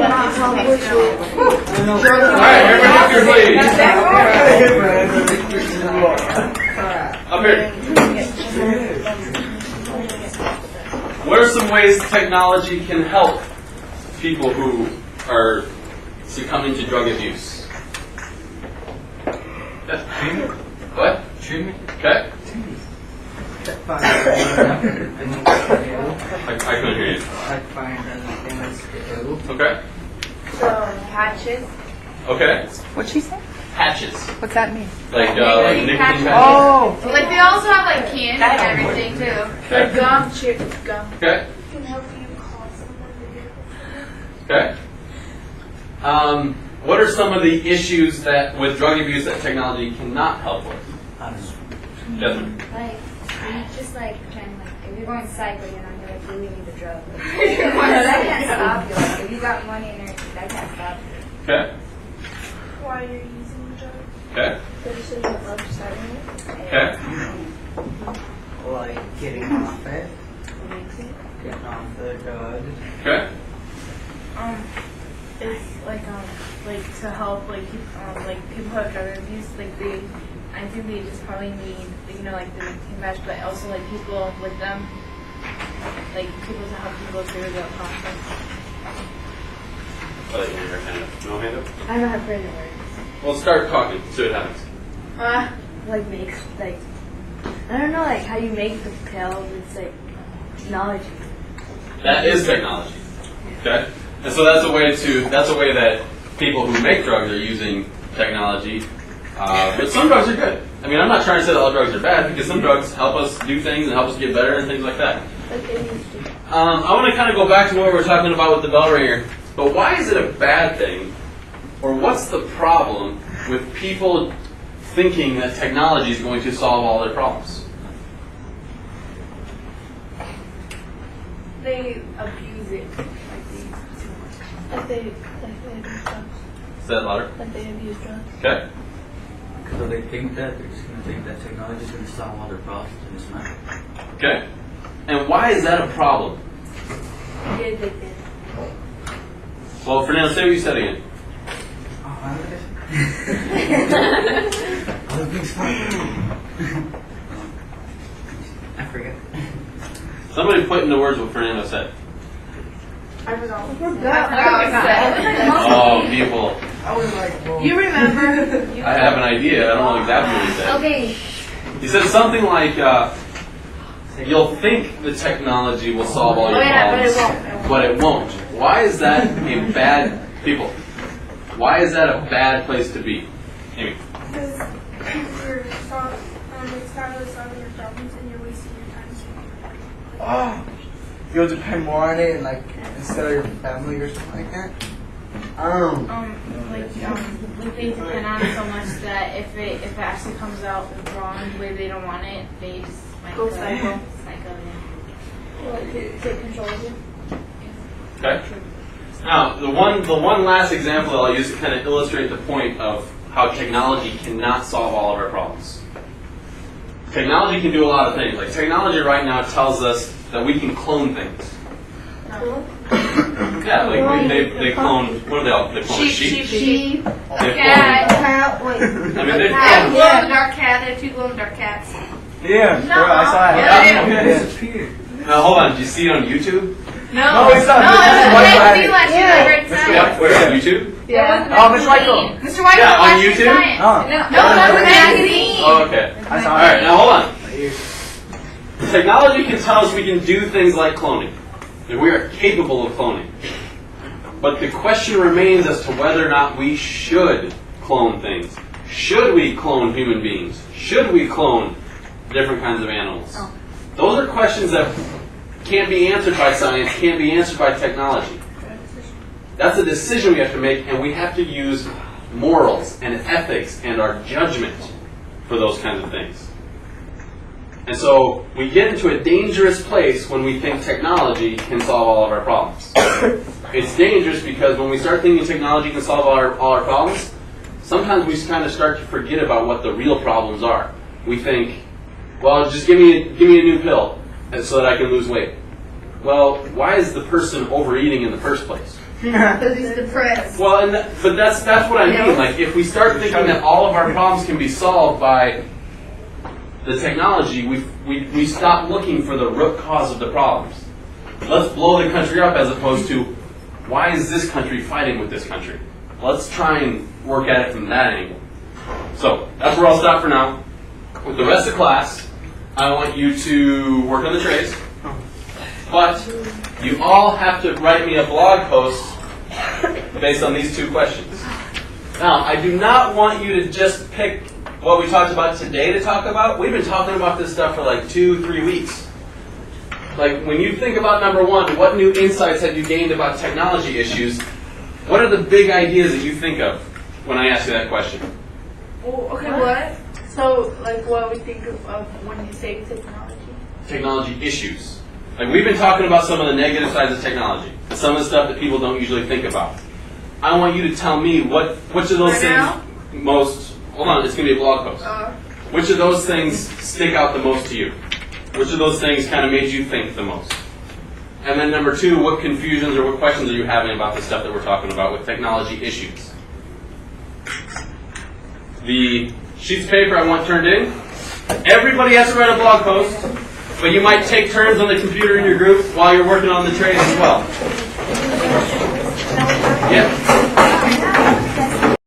Alright, everybody please. Up here. What are some ways technology can help people who are succumbing to drug abuse? Treatment. What? Treatment. Okay. I couldn't hear you. Like find things to do. Okay. So, hatches. Okay. What'd she say? Hatches. What's that mean? Like nicotine patches. Oh! Like, they also have, like, candy and everything, too. Like, gum, chip, gum. Okay. Can help you call someone. Okay. What are some of the issues that with drug abuse that technology cannot help with? Jasmine. Like, you just like pretend like if you're going psycho, you're not gonna really need the drug. That can't stop you. Like, if you got money in there, that can't stop you. Okay. Why you're using the drug? Okay. There's so you love starting it. Okay. Like getting off it. Getting off the drug. Okay. It's like to help like people who have drug abuse, like I think they just probably need like the nicotine patch, but also like people with them, like people to help people through the process. I like your hand up. No hand up? I don't have prison words. Well, start talking. See what happens. Like make like I don't know like how you make the pills. It's like technology. That is technology. Okay. And so that's a way that people who make drugs are using technology. But some drugs are good. I mean, I'm not trying to say that all drugs are bad, because some drugs help us do things and help us get better and things like that. I want to kind of go back to what we were talking about with the bell ringer. But why is it a bad thing, or what's the problem with people thinking that technology is going to solve all their problems? They abuse it. Like they abuse drugs. Say that louder. Like they abuse drugs. Okay. So they think that they're just going to think that technology is going to solve all their problems, and it's not. Okay. And why is that a problem? Get addicted. Well, Fernando, say what you said again. I forget. Somebody put into words what Fernando said. I forgot. Oh, people. I was like, well, You remember? I have an idea. I don't know exactly what he said. Okay. He said something like, you'll think the technology will solve all your problems, but it won't. Why is that a bad, people, why is that a bad place to be? Amy. Because you're it's not really solving your problems and you're wasting your time. You'll depend more on it, like instead of your family or something like that. Like they depend on it so much that if it actually comes out wrong the way they don't want it, they just might go psycho. Take control of you. Okay. Now, the one last example that I'll use to kind of illustrate the point of how technology cannot solve all of our problems. Technology can do a lot of things. Like technology right now tells us that we can clone things. Yeah, like they clone. What are they all? They clone sheep. Sheep. They Cat. clone. I mean, they Cat. clone. Glow in the dark cat. They have two glow in the dark cats. Yeah, No. bro, I saw it. Yeah. disappeared. Now hold on. Did you see it on YouTube? No, it's not. No, it was Mr. a big last year, like right tonight. Where on YouTube? Yeah. Oh, Mr. Michael. Mr. White Yeah, on watched YouTube? Science. Oh. No, that's a magazine. Oh, okay. I saw All it. right. Now hold on. Technology can tell us we can do things like cloning, and we are capable of cloning. But the question remains as to whether or not we should clone things. Should we clone human beings? Should we clone different kinds of animals? Those are questions that can't be answered by science, can't be answered by technology. That's a decision we have to make, and we have to use morals and ethics and our judgment for those kinds of things. And so we get into a dangerous place when we think technology can solve all of our problems. It's dangerous because when we start thinking technology can solve all our problems, sometimes we kind of start to forget about what the real problems are. We think, well, just give me a new pill so that I can lose weight. Well, why is the person overeating in the first place? Because he's depressed. Well, but that's what I mean. Like, if we start thinking that all of our problems can be solved by the technology, we stop looking for the root cause of the problems. Let's blow the country up as opposed to, why is this country fighting with this country? Let's try and work at it from that angle. So, that's where I'll stop for now. With the rest of class, I want you to work on the trades. But you all have to write me a blog post based on these two questions. Now, I do not want you to just pick what we talked about today to talk about. We've been talking about this stuff for like 2-3 weeks. Like, when you think about number one, what new insights have you gained about technology issues? What are the big ideas that you think of when I ask you that question? Oh, okay, what? So, like, what we think of when you say technology? Technology issues. Like, we've been talking about some of the negative sides of technology, some of the stuff that people don't usually think about. I want you to tell me which of those things most. Hold on, it's going to be a blog post. Which of those things stick out the most to you? Which of those things kind of made you think the most? And then number two, what confusions or what questions are you having about the stuff that we're talking about with technology issues? The sheets of paper I want turned in. Everybody has to write a blog post, but you might take turns on the computer in your group while you're working on the trades as well. Yep.